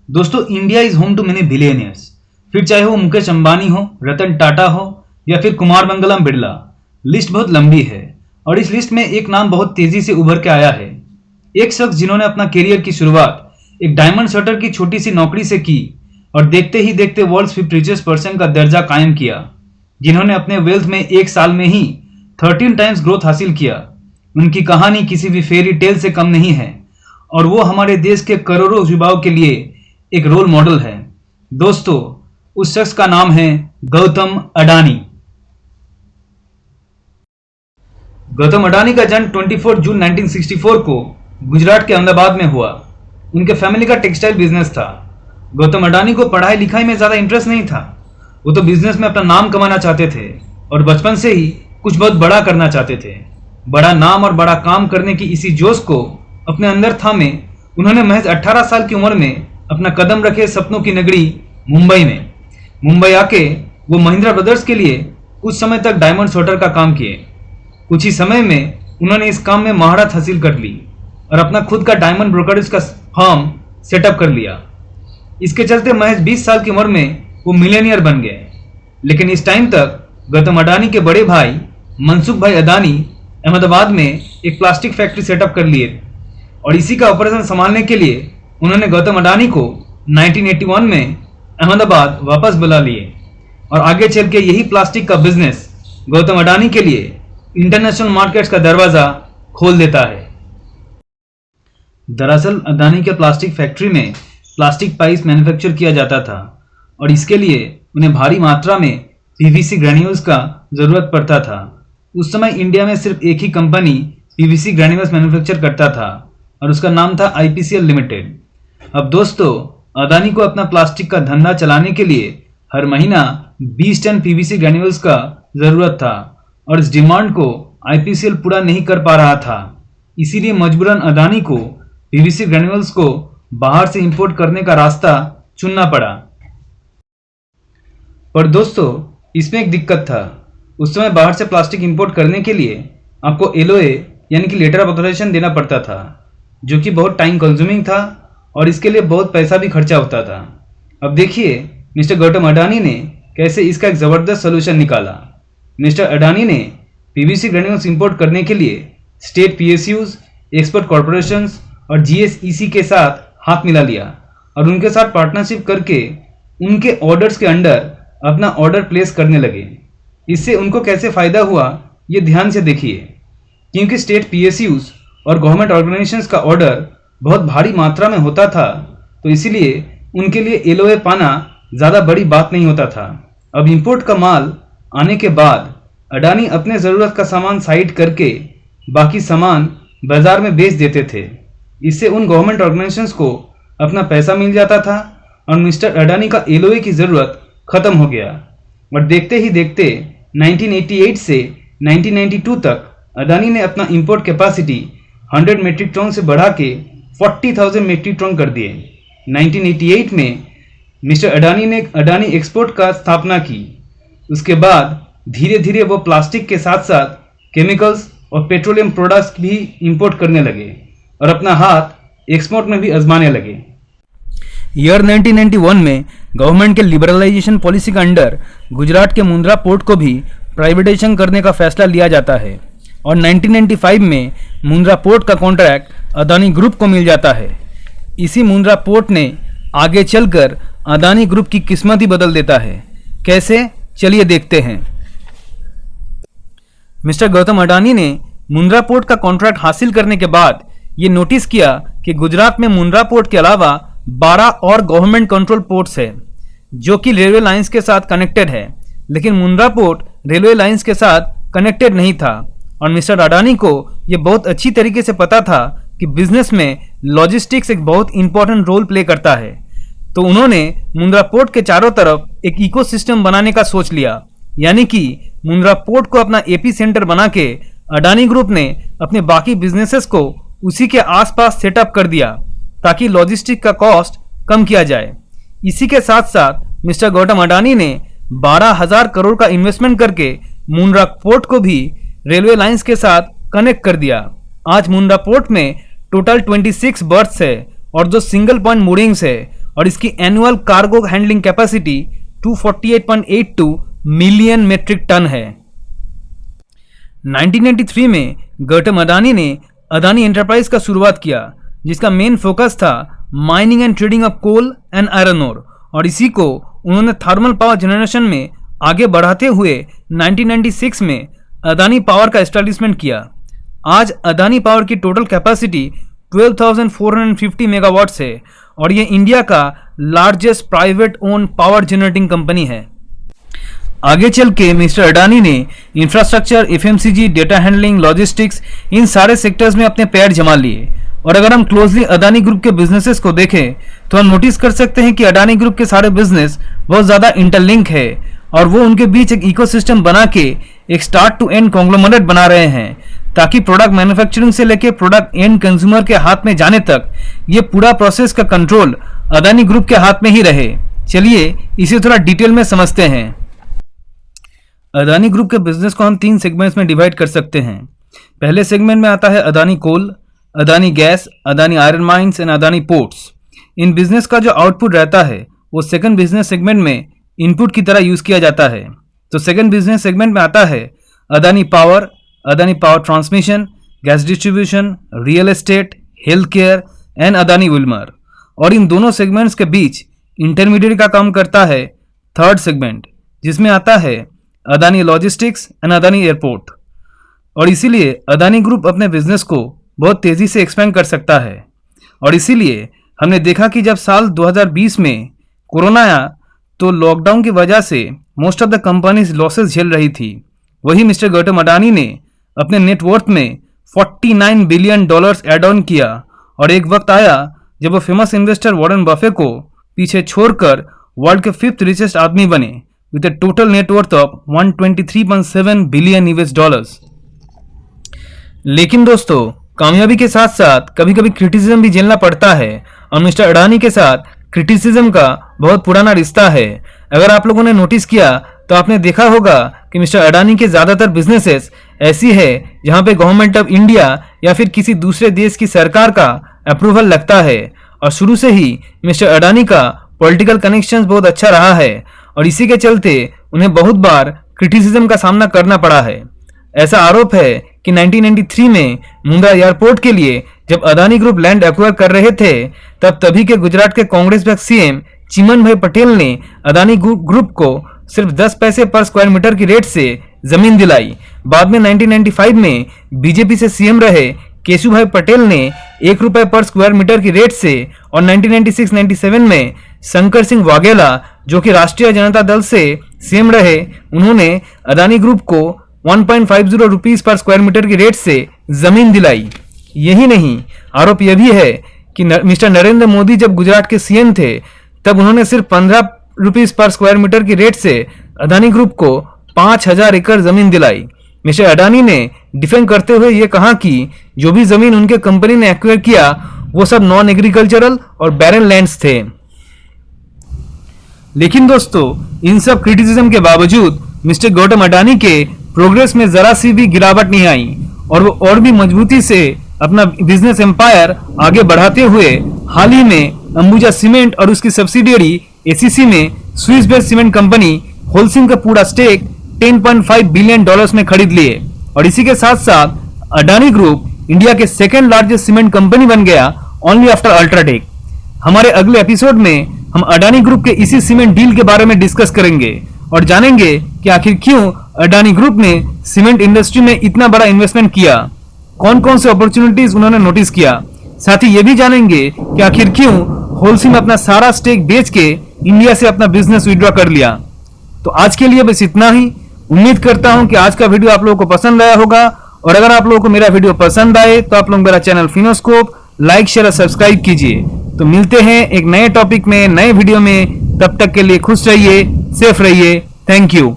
दोस्तों, India is home to many billionaires. फिर चाहे वो मुकेश अंबानी हो, रतन टाटा हो या फिर कुमार मंगलम बिरला, लिस्ट बहुत लंबी है। और इस लिस्ट में एक नाम बहुत तेजी से उभर के आया है। एक शख्स जिन्होंने अपना करियर की शुरुआत एक डायमंड शटर की छोटी सी नौकरी से की और देखते ही देखते वर्ल्ड्स 50 रिचेस्ट पर्सन का दर्जा कायम किया, जिन्होंने अपने वेल्थ में एक साल में ही 13 टाइम्स ग्रोथ हासिल किया। उनकी कहानी किसी भी फेरी टेल से कम नहीं है और वो हमारे देश के करोड़ों युवाओं के लिए एक रोल मॉडल है। दोस्तों, उस शख्स का नाम है गौतम अडानी। गौतम अडानी का जन्म 24 जून 1964 को गुजरात के अहमदाबाद में हुआ। उनके फैमिली का टेक्सटाइल बिजनेस था। गौतम अडानी को पढ़ाई लिखाई में ज्यादा इंटरेस्ट नहीं था। वो तो बिजनेस में अपना नाम कमाना चाहते थे और बचपन से ही कुछ बहुत बड़ा करना चाहते थे। बड़ा नाम और बड़ा काम करने की इसी जोश को अपने अंदर थामे उन्होंने महज 18 साल की उम्र में अपना कदम रखे सपनों की नगरी मुंबई में। मुंबई आके वो महिंद्रा ब्रदर्स के लिए कुछ समय तक डायमंड शॉटर का काम किए। कुछ ही समय में उन्होंने इस काम में महारत हासिल कर ली और अपना खुद का डायमंड ब्रोकरेज का फर्म सेटअप कर लिया। इसके चलते महज 20 साल की उम्र में वो मिलेनियर बन गए। लेकिन इस टाइम तक गौतम अडानी के बड़े भाई मनसुख भाई अडानी अहमदाबाद में एक प्लास्टिक फैक्ट्री सेटअप कर लिए और इसी का ऑपरेशन संभालने के लिए उन्होंने गौतम अडानी को 1981 में अहमदाबाद वापस बुला लिए और आगे चल के यही प्लास्टिक का बिजनेस गौतम अडानी के लिए इंटरनेशनल मार्केट्स का दरवाजा खोल देता है। दरअसल अडानी के प्लास्टिक फैक्ट्री में प्लास्टिक पाइप्स मैन्युफैक्चर किया जाता था और इसके लिए उन्हें भारी मात्रा में पीवीसी ग्रैन्यूल्स का जरूरत पड़ता था। उस समय इंडिया में सिर्फ एक ही कंपनी पीवीसी ग्रैन्यूल्स मैन्युफैक्चर करता था और उसका नाम था आईपीसीएल लिमिटेड। अब दोस्तों, अडानी को अपना प्लास्टिक का धंधा चलाने के लिए हर महीना 20 टन पीवीसी ग्रैन्यूल्स का जरूरत था और इस डिमांड को आईपीसीएल पूरा नहीं कर पा रहा था। इसीलिए मजबूरन अडानी को पीवीसी ग्रैन्यूल्स को बाहर से इंपोर्ट करने का रास्ता चुनना पड़ा। पर दोस्तों, इसमें एक दिक्कत था। उस समय बाहर से प्लास्टिक इंपोर्ट करने के लिए आपको एलओए यानी कि लेटर ऑफ ऑथराइजेशन देना पड़ता था, जो कि बहुत टाइम कंज्यूमिंग था और इसके लिए बहुत पैसा भी खर्चा होता था। अब देखिए मिस्टर गौतम अडानी ने कैसे इसका एक ज़बरदस्त सोल्यूशन निकाला। मिस्टर अडानी ने पीवीसी ग्रैन्यूल्स इंपोर्ट करने के लिए स्टेट पीएसयूज, एक्सपोर्ट कॉरपोरेशंस और जीएसईसी के साथ हाथ मिला लिया और उनके साथ पार्टनरशिप करके उनके ऑर्डर्स के अंडर अपना ऑर्डर प्लेस करने लगे। इससे उनको कैसे फ़ायदा हुआ ये ध्यान से देखिए। क्योंकि स्टेट पीएसयूज और गवर्नमेंट ऑर्गेनाइजेशंस का ऑर्डर बहुत भारी मात्रा में होता था, तो इसीलिए उनके लिए एलओए पाना ज़्यादा बड़ी बात नहीं होता था। अब इंपोर्ट का माल आने के बाद अडानी अपने ज़रूरत का सामान साइड करके बाकी सामान बाजार में बेच देते थे। इससे उन गवर्नमेंट ऑर्गेनाइजेशंस को अपना पैसा मिल जाता था और मिस्टर अडानी का एलओए की ज़रूरत ख़त्म हो गया। और देखते ही देखते 1988 से 1992 तक अडानी ने अपना इंपोर्ट कैपेसिटी 100 मेट्रिक टन से बढ़ा के 40,000 मेट्रिक टन कर दिए। 1988 में मिस्टर अडानी ने अडानी एक्सपोर्ट का स्थापना की। उसके बाद धीरे धीरे वो प्लास्टिक के साथ साथ केमिकल्स और पेट्रोलियम प्रोडक्ट्स भी इंपोर्ट करने लगे और अपना हाथ एक्सपोर्ट में भी आजमाने लगे। ईयर 1991 में गवर्नमेंट के लिबरलाइजेशन पॉलिसी के अंडर गुजरात के मुंद्रा पोर्ट को भी प्राइवेटाइजेशन करने का फैसला लिया जाता है और 1995 में मुंद्रा पोर्ट का कॉन्ट्रैक्ट अडानी ग्रुप को मिल जाता है। इसी मुंद्रा पोर्ट ने आगे चलकर अडानी ग्रुप की किस्मत ही बदल देता है। कैसे, चलिए देखते हैं। मिस्टर गौतम अडानी ने मुंद्रा पोर्ट का कॉन्ट्रैक्ट हासिल करने के बाद ये नोटिस किया कि गुजरात में मुंद्रा पोर्ट के अलावा 12 और गवर्नमेंट कंट्रोल पोर्ट्स है जो कि रेलवे लाइंस के साथ कनेक्टेड है, लेकिन मुंद्रा पोर्ट रेलवे लाइंस के साथ कनेक्टेड नहीं था और मिस्टर अडानी को ये बहुत अच्छी तरीके से पता था कि बिजनेस में लॉजिस्टिक्स एक बहुत इंपॉर्टेंट रोल प्ले करता है। तो उन्होंने मुंद्रा पोर्ट के चारों तरफ एक इकोसिस्टम बनाने का सोच लिया, यानी कि मुंद्रा पोर्ट को अपना एपी सेंटर बना के अडानी ग्रुप ने अपने बाकी बिजनेसेस को उसी के आसपास सेटअप कर दिया ताकि लॉजिस्टिक का कॉस्ट कम किया जाए। इसी के साथ साथ मिस्टर गौतम अडानी ने 12,000 करोड़ का इन्वेस्टमेंट करके मुंद्रा पोर्ट को भी रेलवे लाइंस के साथ कनेक्ट कर दिया। आज मुंद्रा पोर्ट में टोटल 26 बर्थ्स है और जो सिंगल पॉइंट मूडिंग्स है और इसकी annual cargo handling capacity 248.82 million metric tonne है। 1993 में गौतम अडानी ने अडानी एंटरप्राइज का शुरुआत किया, जिसका मेन फोकस था mining and trading of coal and iron ore, और इसी को उन्होंने थर्मल पावर जनरेशन में आगे बढ़ाते हुए 1996 में अडानी पावर का एस्टैब्लिशमेंट किया। आज अडानी पावर की टोटल कैपेसिटी 12,450 मेगावाट्स है और ये इंडिया का largest private own power generating company है। आगे चल के मिस्टर अडानी ने infrastructure, FMCG, data handling, logistics, इन सारे सेक्टर्स में अपने पैर जमा लिए। और अगर हम क्लोजली अडानी ग्रुप के बिजनेसेस को देखें तो हम नोटिस कर सकते हैं कि अडानी ग्रुप के सारे बिजनेस बहुत ज़्यादा इंटरलिंक है और वो उनके बीच एक इकोसिस्टम बना के एक स्टार्ट टू एंड कॉन्ग्लोमरेट बना रहे हैं, ताकि प्रोडक्ट मैन्युफैक्चरिंग से लेके प्रोडक्ट एंड कंज्यूमर के हाथ में जाने तक ये पूरा प्रोसेस का कंट्रोल अडानी ग्रुप के हाथ में ही रहे। चलिए इसे थोड़ा डिटेल में समझते हैं। अडानी ग्रुप के बिजनेस को हम 3 सेगमेंट्स में डिवाइड कर सकते हैं। पहले सेगमेंट में आता है Adani coal, Adani gas, Adani iron mines and Adani ports. इन बिजनेस का जो आउटपुट रहता है वो सेकंड बिजनेस सेगमेंट में इनपुट की तरह यूज किया जाता है। तो सेकंड बिजनेस सेगमेंट में आता है Adani power transmission, gas distribution, real estate, health care and Adani Wilmer. और इन दोनों सेगमेंट्स के बीच इंटरमीडिएट का काम करता है थर्ड सेगमेंट, जिसमें आता है Adani logistics and Adani airport. और इसीलिए अडानी ग्रुप अपने बिजनेस को बहुत तेजी से एक्सपेंड कर सकता है। और इसीलिए हमने देखा कि जब साल 2020 में कोरोना आया तो लॉकडाउन की वजह से most of the companies losses झेल रही थी। वही मिस्टर गौतम अडानी ने अपने नेटवर्थ में $49 बिलियन एड ऑन किया और एक वक्त आया जब वो फेमस इन्वेस्टर वॉरेन बफे को पीछे छोड़कर वर्ल्ड के 5th रिचेस्ट आदमी बने with A total net worth of $123.7 billion. लेकिन दोस्तों, कामयाबी के साथ साथ कभी कभी क्रिटिसिज्म भी झेलना पड़ता है और मिस्टर अडानी के साथ क्रिटिसिज्म का बहुत पुराना रिश्ता है। अगर आप लोगों ने नोटिस किया तो आपने देखा होगा कि मिस्टर अडानी के ज़्यादातर बिजनेसेस ऐसी है जहां पे गवर्नमेंट ऑफ इंडिया या फिर किसी दूसरे देश की सरकार का अप्रूवल लगता है। और शुरू से ही मिस्टर अडानी का पॉलिटिकल कनेक्शंस बहुत अच्छा रहा है और इसी के चलते उन्हें बहुत बार क्रिटिसिज्म का सामना करना पड़ा है। ऐसा आरोप है कि 1993 में मुंद्रा एयरपोर्ट के लिए जब अडानी ग्रुप लैंड एक्वायर कर रहे थे तब तभी के गुजरात के कांग्रेस बैक सीएम चिमन भाई पटेल ने अडानी ग्रुप को सिर्फ 10 पैसे पर स्क्वायर मीटर की रेट से जमीन दिलाई। बाद में 1995 में बीजेपी से सीएम रहे केशुभाई पटेल ने 1 रुपए पर स्क्वायर मीटर की रेट से और 1996-97 में शंकर सिंह वाघेला जो कि राष्ट्रीय जनता दल से सीएम रहे, उन्होंने अडानी ग्रुप को 1.50 रुपीस पर स्क्वायर मीटर की रेट से जमीन दिलाई। यही नहीं, आरोप यह भी है कि मिस्टर नरेंद्र मोदी जब गुजरात के सीएम थे तब उन्होंने सिर्फ 15 रुपीस पर स्क्वायर मीटर की रेट से अडानी ग्रुप को 5,000 एकड़ जमीन दिलाई। मिस्टर अडानी ने डिफेंड करते हुए यह कहा कि जो भी जमीन उनके कंपनी ने एक्वायर किया वो सब नॉन एग्रीकल्चरल और बैरन लैंड्स थे। लेकिन दोस्तों, इन सब क्रिटिसिज्म के बावजूद मिस्टर गौतम अडानी के प्रोग्रेस में जरा सी भी गिरावट नहीं आई और वो और भी मजबूती से अपना बिजनेस एम्पायर आगे बढ़ाते हुए हाल ही में अंबुजा सीमेंट और उसकी सब्सिडियरी एसीसी में Swiss based cement company Holcim का पूरा स्टेक $10.5 बिलियन में खरीद लिए। और इसी के साथ साथ अडानी ग्रुप इंडिया के सेकेंड लार्जेस्ट सीमेंट कंपनी बन गया ओनली आफ्टर अल्ट्राटेक। हमारे अगले एपिसोड में हम अडानी ग्रुप के इसी सीमेंट डील के बारे में डिस्कस करेंगे और जानेंगे कि आखिर क्यों अडानी ग्रुप ने सीमेंट इंडस्ट्री में इतना बड़ा इन्वेस्टमेंट किया, कौन कौन से अपॉर्चुनिटीज उन्होंने नोटिस किया। साथ ही ये भी जानेंगे कि आखिर क्यों होलसिम अपना सारा स्टेक बेच के इंडिया से अपना बिजनेस विड्रॉ कर लिया। तो आज के लिए बस इतना ही। उम्मीद करता हूं कि आज का वीडियो आप लोगों को पसंद आया होगा और अगर आप लोगों को मेरा वीडियो पसंद आए तो आप लोग मेरा चैनल फिनोस्कोप लाइक, शेयर और सब्सक्राइब कीजिए। तो मिलते हैं एक नए टॉपिक में, नए वीडियो में। तब तक के लिए खुश रहिए, सेफ रहिए। Thank you.